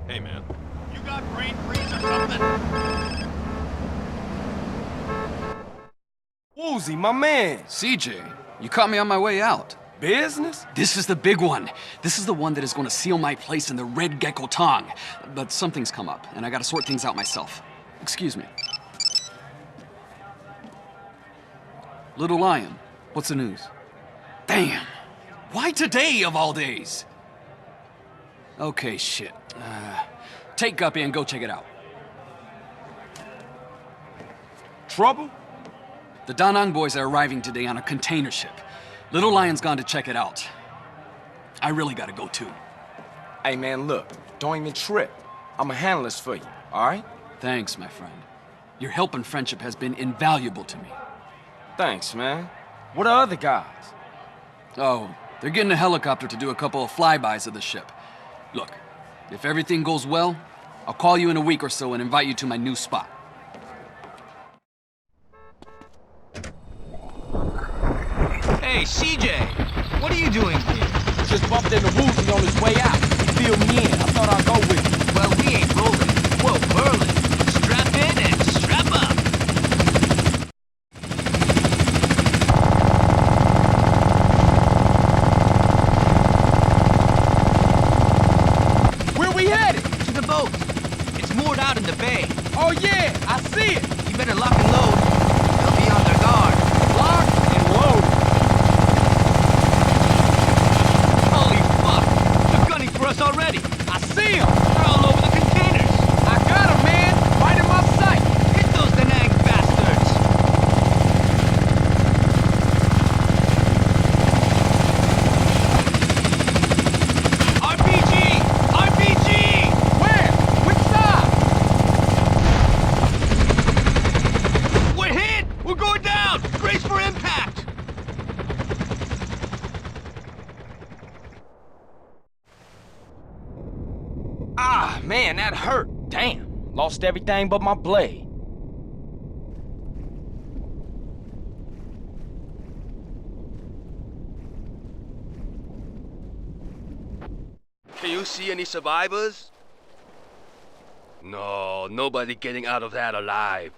Hey, man. You got brain freeze or something? Woozie, my man. CJ, you caught me on my way out. Business? This is the big one. This is the one that is going to seal my place in the Red Gecko Thang. But something's come up, and I gotta sort things out myself. Excuse me. Little Lion, what's the news? Damn! Why today, of all days? Okay, shit. Take Guppy and go check it out. Trouble? The Da Nang boys are arriving today on a container ship. Little Lion's gone to check it out. I really gotta go too. Hey, man, look. Don't even trip. I'ma handle this for you, all right? Thanks, my friend. Your help and friendship has been invaluable to me. Thanks, man. What are other guys? Oh, they're getting a helicopter to do a couple of flybys of the ship. Look, if everything goes well, I'll call you in a week or so and invite you to my new spot. Hey, CJ! What are you doing here? Just bumped into Woozie on his way out. He filled me in. I thought I'd go with you. Well, we ain't rolling. Whoa, Berlin. Strap in and strap up! Where we headed? To the boat. It's moored out in the bay. Oh, yeah, I see it. You better lock and load. They'll be on their guard. Lock and load. Holy fuck! They're gunning for us already! I see him. They're all over the containers! I got him, man. Right in my sight. Hit those Da Nang bastards! RPG! RPG! Where? Which side? We're hit! We're going down! Brace for impact! Ah, man, that hurt. Damn. Lost everything but my blade. Can you see any survivors? No, nobody getting out of that alive.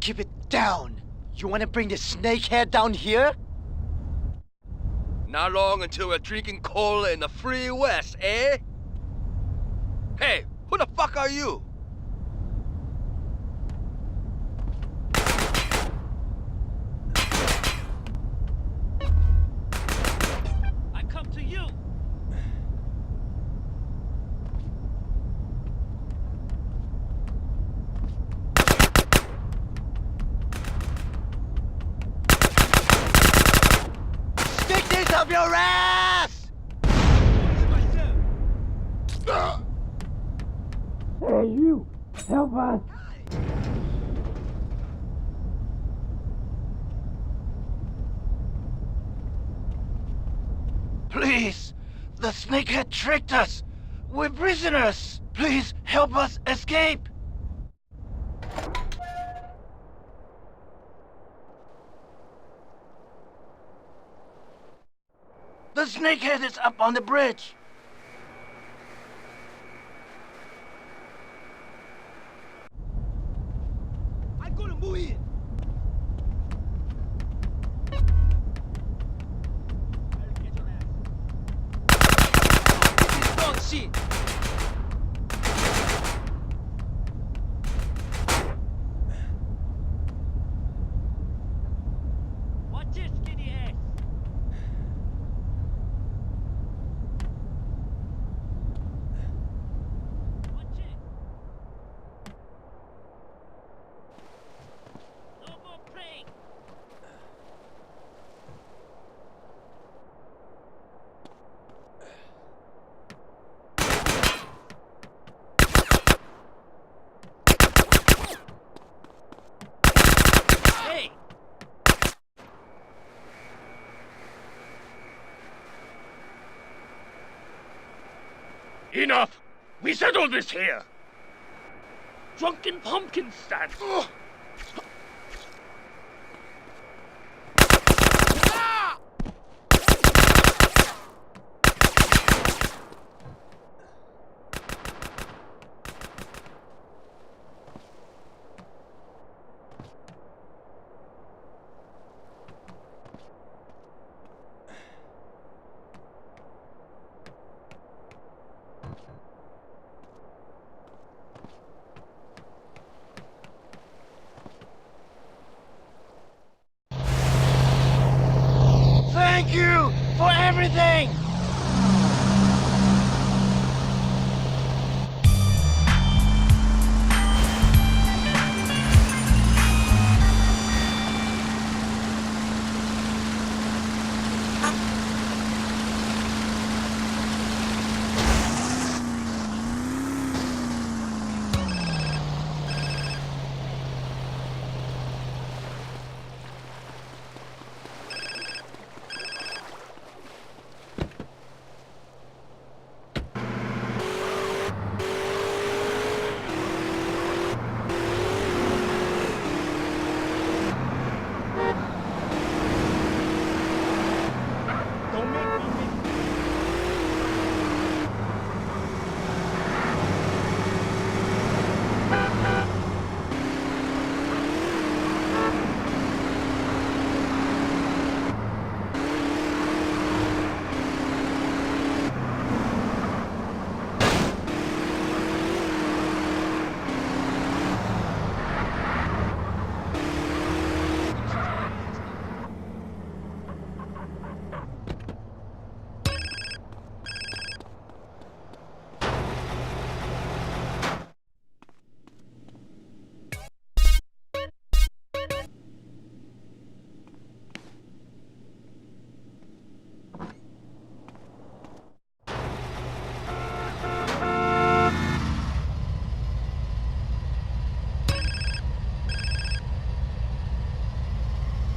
Keep it down. You want to bring the snakehead down here? Not long until we're drinking cola in the free west, eh? Hey, who the fuck are you? I come to you! Stick this up your ass! Hey, you! Help us! Please! The snakehead tricked us! We're prisoners! Please help us escape! The snakehead is up on the bridge! I'm gonna move in! Don't shit. Watch it, skinny ass! Watch it! No more praying! Hey! Enough! We settled this here! Drunken pumpkin stand! Thank you for everything!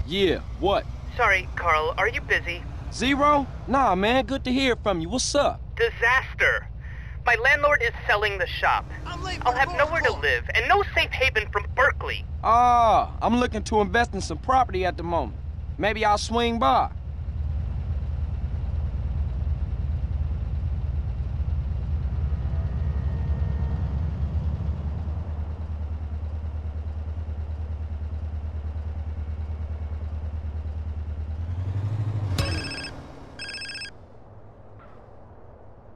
Yeah, what? Sorry, Carl, are you busy? Zero? Nah, man, good to hear from you. What's up? Disaster! My landlord is selling the shop. I'll have nowhere to live and no safe haven from Berkeley. Ah, I'm looking to invest in some property at the moment. Maybe I'll swing by.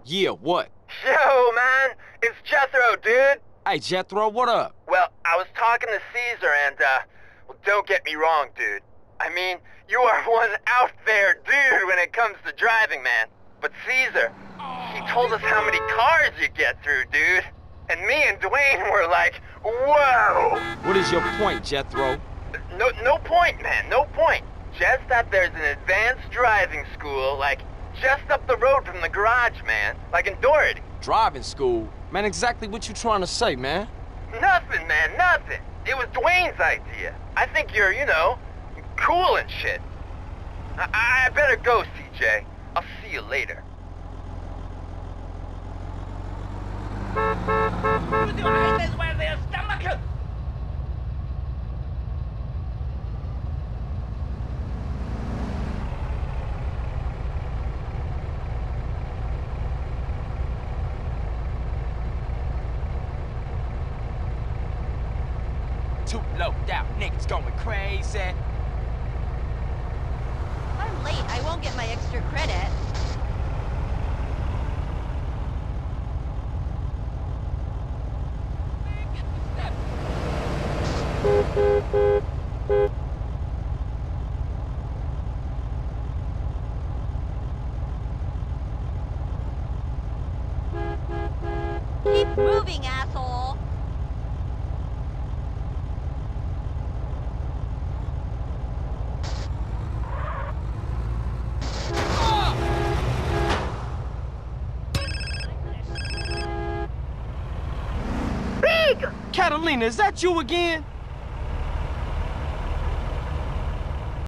Yeah, what? Yo, man, it's Jethro, dude. Hey, Jethro, what up? Well, I was talking to Caesar and, well, don't get me wrong, dude. I mean, you are one out there dude when it comes to driving, man. But Caesar, he told us how many cars you get through, dude. And me and Dwayne were like, whoa! What is your point, Jethro? No point, man, no point. Just that there's an advanced driving school, like, just up the road from the garage, man. Like in Doherty. Driving school? Man, exactly what you trying to say, man? Nothing, man, nothing. It was Dwayne's idea. I think you're, you know, cool and shit. I better go, CJ. I'll see you later. Too low down, niggas going crazy. I'm late. I won't get my extra credit. Keep moving, asshole. Catalina, is that you again?